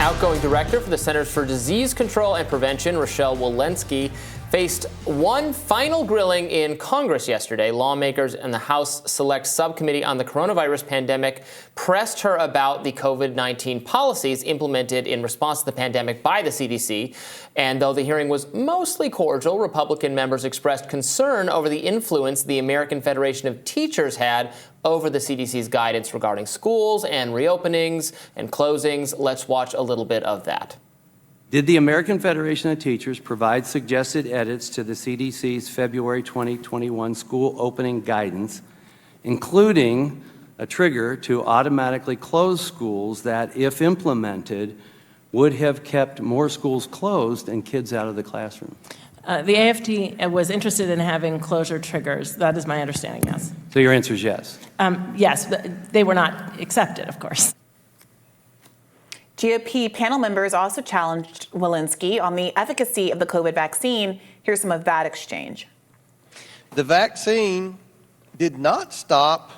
Outgoing director for the Centers for Disease Control and Prevention, Rochelle Walensky, faced one final grilling in Congress yesterday. Lawmakers in the House Select Subcommittee on the Coronavirus Pandemic pressed her about the COVID-19 policies implemented in response to the pandemic by the CDC. And though the hearing was mostly cordial, Republican members expressed concern over the influence the American Federation of Teachers had over the CDC's guidance regarding schools and reopenings and closings. Let's watch a little bit of that. Did the American Federation of Teachers provide suggested edits to the CDC's February 2021 school opening guidance, including a trigger to automatically close schools that, if implemented, would have kept more schools closed and kids out of the classroom? The AFT was interested in having closure triggers. That is my understanding, yes. So your answer is yes? Yes, but they were not accepted, of course. GOP panel members also challenged Walensky on the efficacy of the COVID vaccine. Here's some of that exchange. The vaccine did not stop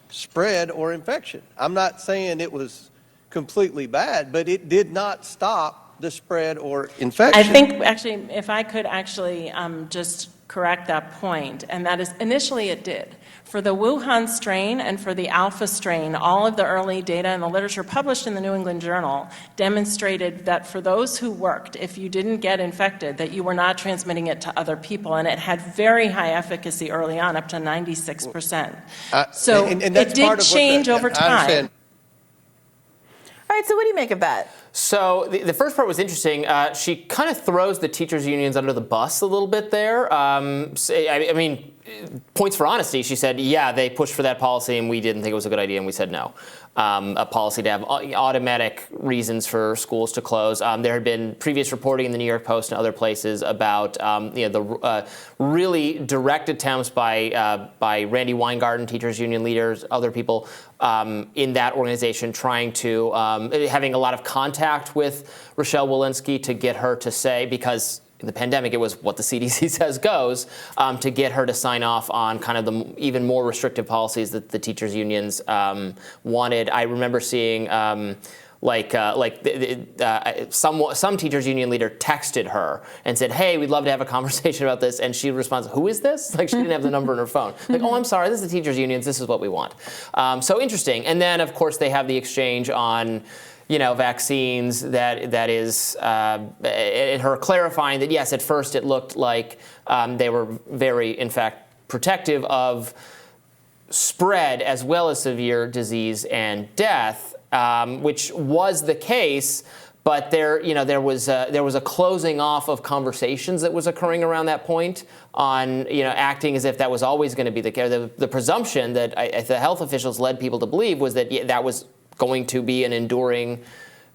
spread or infection. I'm not saying it was completely bad, but it did not stop the spread or infection. I think, actually, if I could actually just correct that point, and that is initially it did. For the Wuhan strain and for the Alpha strain, all of the early data and the literature published in the New England Journal demonstrated that for those who worked, if you didn't get infected, that you were not transmitting it to other people, and it had very high efficacy early on, up to 96%. So and it did change over time. All right, so what do you make of that? So the first part was interesting. She kind of throws the teachers' unions under the bus a little bit there. I mean, points for honesty. She said, yeah, they pushed for that policy and we didn't think it was a good idea and we said no. A policy to have automatic reasons for schools to close. There had been previous reporting in the New York Post and other places about the really direct attempts by Randy Weingarten, teachers union leaders, other people in that organization trying to, having a lot of contact with Rochelle Walensky to get her to say, because in the pandemic, it was what the CDC says goes, to get her to sign off on kind of the even more restrictive policies that the teachers' unions wanted. I remember seeing some teachers' union leader texted her and said, hey, we'd love to have a conversation about this. And she responds, who is this? Like, she didn't have the number in her phone. Like, oh, I'm sorry, this is the teachers' unions. This is what we want. So interesting. And then, of course, they have the exchange on vaccines that is her clarifying that, yes, at first it looked like they were very, in fact, protective of spread as well as severe disease and death, which was the case. But there was a closing off of conversations that was occurring around that point on, acting as if that was always going to be the case. The presumption that the health officials led people to believe was that that was going to be an enduring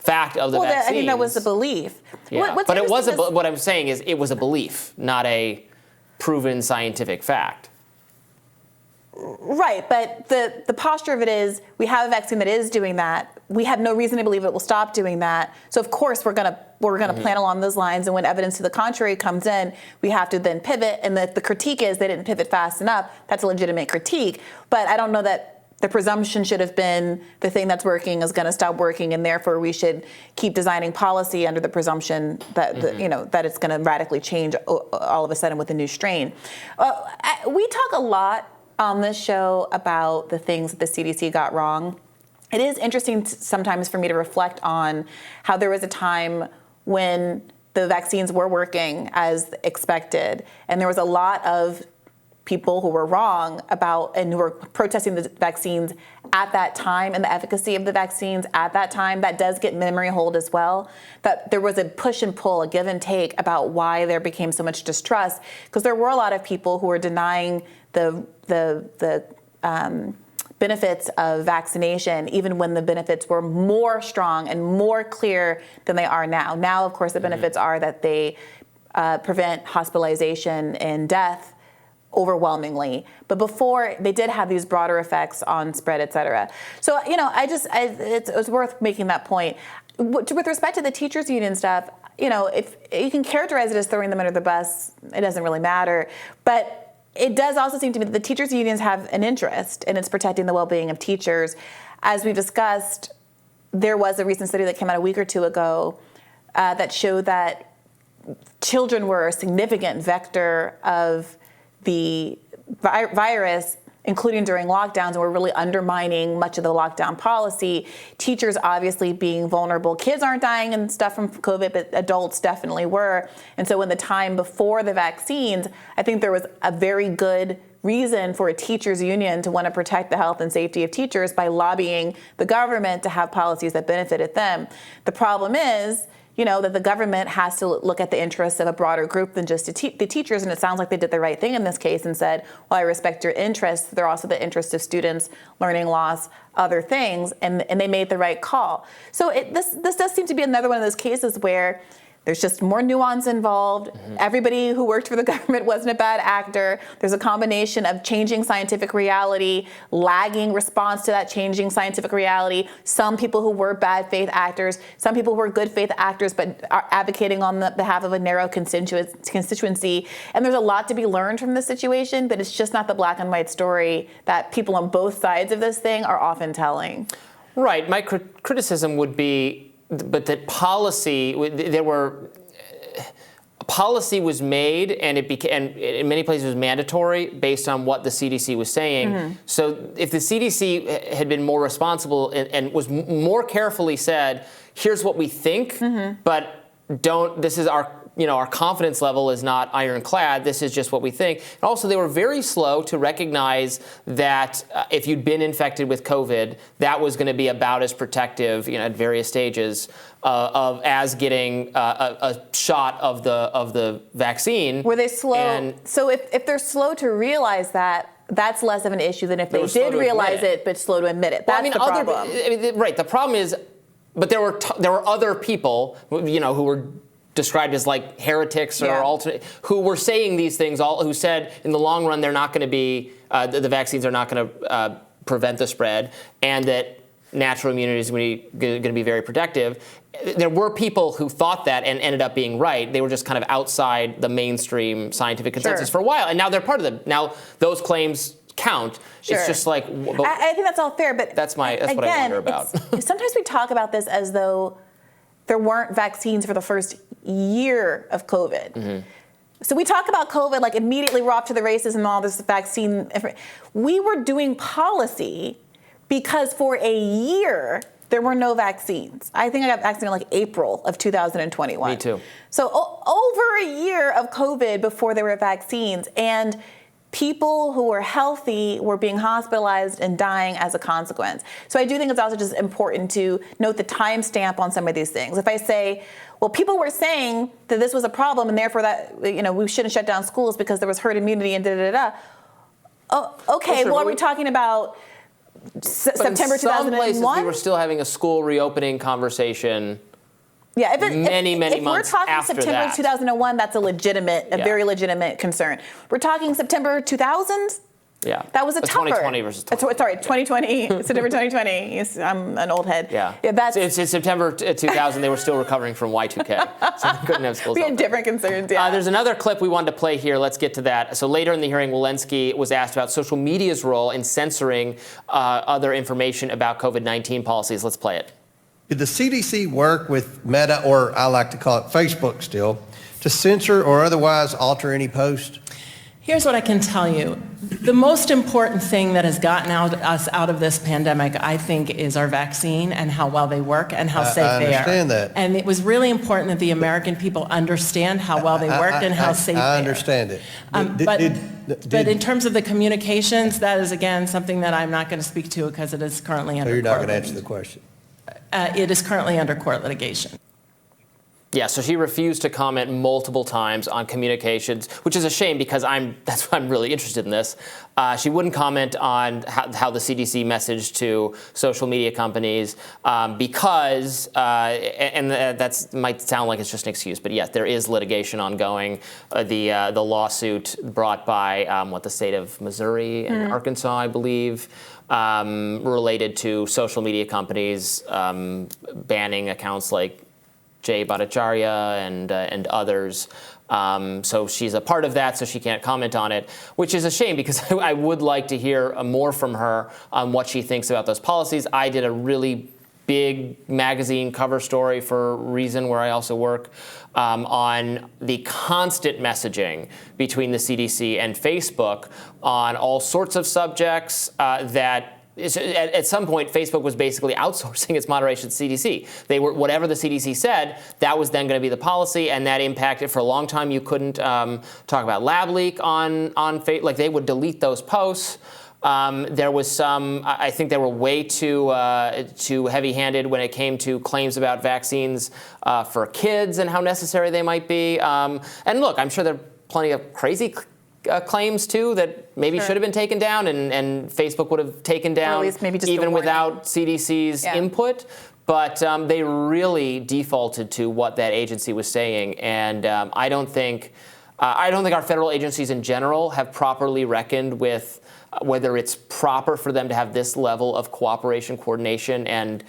fact of the vaccines. I think that was the belief. Yeah. But it was what I'm saying is it was a belief, not a proven scientific fact. Right, but the posture of it is we have a vaccine that is doing that. We have no reason to believe it will stop doing that. So of course we're gonna plan along those lines. And when evidence to the contrary comes in, we have to then pivot. And the critique is they didn't pivot fast enough. That's a legitimate critique. But I don't know that the presumption should have been the thing that's working is going to stop working, and therefore we should keep designing policy under the presumption that that it's going to radically change all of a sudden with a new strain. We talk a lot on this show about the things that the CDC got wrong. It is interesting sometimes for me to reflect on how there was a time when the vaccines were working as expected, and there was a lot of people who were wrong about and who were protesting the vaccines at that time and the efficacy of the vaccines at that time. That does get memory hold as well. That there was a push and pull, a give and take about why there became so much distrust, because there were a lot of people who were denying the benefits of vaccination, even when the benefits were more strong and more clear than they are now. Now, of course, the benefits are that they prevent hospitalization and death overwhelmingly. But before, they did have these broader effects on spread, et cetera. So, it's worth making that point. With respect to the teachers union stuff, if you can characterize it as throwing them under the bus, it doesn't really matter. But it does also seem to me that the teachers unions have an interest, and it's protecting the well-being of teachers. As we discussed, there was a recent study that came out a week or two ago that showed that children were a significant vector of the virus, including during lockdowns, and were really undermining much of the lockdown policy. Teachers obviously being vulnerable. Kids aren't dying and stuff from COVID, but adults definitely were. And so in the time before the vaccines, I think there was a very good reason for a teachers union to want to protect the health and safety of teachers by lobbying the government to have policies that benefited them. The problem is, that the government has to look at the interests of a broader group than just the teachers, and it sounds like they did the right thing in this case and said, well, I respect your interests. They're also the interests of students, learning loss, other things, and they made the right call. So this does seem to be another one of those cases where there's just more nuance involved. Mm-hmm. Everybody who worked for the government wasn't a bad actor. There's a combination of changing scientific reality, lagging response to that changing scientific reality, some people who were bad faith actors, some people who were good faith actors but are advocating on the behalf of a narrow constituency. And there's a lot to be learned from this situation, but it's just not the black and white story that people on both sides of this thing are often telling. Right. My criticism would be, but that policy was made, and it became, and in many places was mandatory based on what the CDC was saying. Mm-hmm. So if the CDC had been more responsible and was more carefully said, here's what we think, but this is our confidence level is not ironclad. This is just what we think. And also, they were very slow to recognize that if you'd been infected with COVID, that was going to be about as protective, at various stages as getting a shot of the vaccine. Were they slow? So if they're slow to realize that, that's less of an issue than if they did realize it but slow to admit it. That's the problem. Right. The problem is, but there were other people, who were described as like heretics or alternate, who were saying these things, who said in the long run they're not going to be, the vaccines are not going to prevent the spread, and that natural immunity is going to be very protective. There were people who thought that and ended up being right. They were just kind of outside the mainstream scientific consensus for a while, and now they're part of them. Now those claims count. Sure. It's just like I think that's all fair, but that's what I wonder about. Sometimes we talk about this as though there weren't vaccines for the first year of COVID. Mm-hmm. So we talk about COVID like immediately we're off to the races and all this vaccine. We were doing policy because for a year there were no vaccines. I think I got vaccinated like April of 2021. Me too. So over a year of COVID before there were vaccines, and people who were healthy were being hospitalized and dying as a consequence. So I do think it's also just important to note the timestamp on some of these things. If I say, well, people were saying that this was a problem and therefore that we shouldn't shut down schools because there was herd immunity and da-da-da-da. Oh, okay, well, are we talking about September 2001? In some places we were still having a school reopening conversation. Yeah, many months if we're talking after September 2001, that's a very legitimate concern. We're talking September 2000. Yeah, that was a tougher. 2020 versus 2020. Sorry, 2020. September 2020. Yes, I'm an old head. Yeah, that's. It's September 2000. They were still recovering from Y2K, so they couldn't have schools. We had different concerns. Yeah. There's another clip we wanted to play here. Let's get to that. So later in the hearing, Walensky was asked about social media's role in censoring other information about COVID-19 policies. Let's play it. Did the CDC work with Meta, or I like to call it Facebook still, to censor or otherwise alter any post? Here's what I can tell you. The most important thing that has gotten us out of this pandemic, I think, is our vaccine and how well they work and how safe they are. I understand that. And it was really important that the American people understand how well they worked and how safe they are. I understand it. But in terms of the communications, that is, again, something that I'm not going to speak to because it is currently under court. So you're not going to answer the question? It is currently under court litigation. Yeah, so she refused to comment multiple times on communications, which is a shame because that's why I'm really interested in this. She wouldn't comment on how the CDC messaged to social media companies because, and that might sound like it's just an excuse, but yes, there is litigation ongoing. The lawsuit brought by the state of Missouri and Arkansas, I believe, related to social media companies banning accounts like Jay Bhattacharya and others. So she's a part of that, so she can't comment on it, which is a shame because I would like to hear more from her on what she thinks about those policies. I did a really big magazine cover story for Reason, where I also work, on the constant messaging between the CDC and Facebook on all sorts of subjects that at some point, Facebook was basically outsourcing its moderation to CDC. They were, whatever the CDC said, that was then going to be the policy, and that impacted for a long time. You couldn't talk about lab leak on Facebook. Like, they would delete those posts. There was some, I think they were way too heavy-handed when it came to claims about vaccines for kids and how necessary they might be. And look, I'm sure there are plenty of crazy claims too that maybe should have been taken down, and Facebook would have taken down, or at least maybe just even without CDC's input. But they really defaulted to what that agency was saying, and I don't think our federal agencies in general have properly reckoned with whether it's proper for them to have this level of cooperation, coordination, and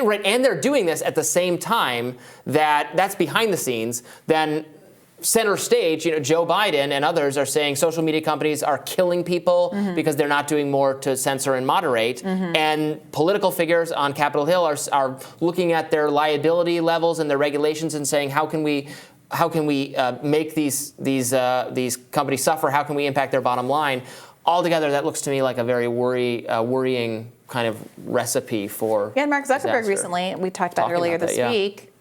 they're doing this at the same time that's behind the scenes. Then center stage, Joe Biden and others are saying social media companies are killing people because they're not doing more to censor and moderate. And political figures on Capitol Hill are looking at their liability levels and their regulations and saying, how can we make these companies suffer? How can we impact their bottom line? Altogether, that looks to me like a very worrying kind of recipe for and Mark Zuckerberg disaster. Recently, we talked about earlier this week,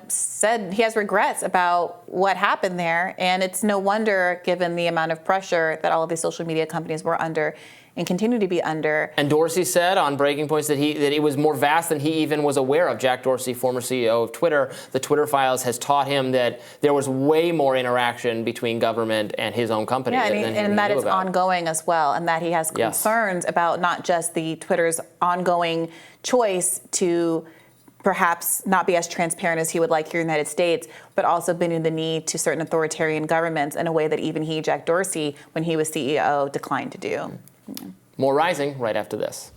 said he has regrets about what happened there. And it's no wonder, given the amount of pressure that all of these social media companies were under and continue to be under. And Dorsey said on Breaking Points that it was more vast than he even was aware of. Jack Dorsey, former CEO of Twitter, the Twitter Files has taught him that there was way more interaction between government and his own company. And that it's ongoing as well, and that he has concerns about not just the Twitter's ongoing choice to perhaps not be as transparent as he would like here in the United States, but also bending the knee to certain authoritarian governments in a way that even he, Jack Dorsey, when he was CEO, declined to do. More Rising right after this.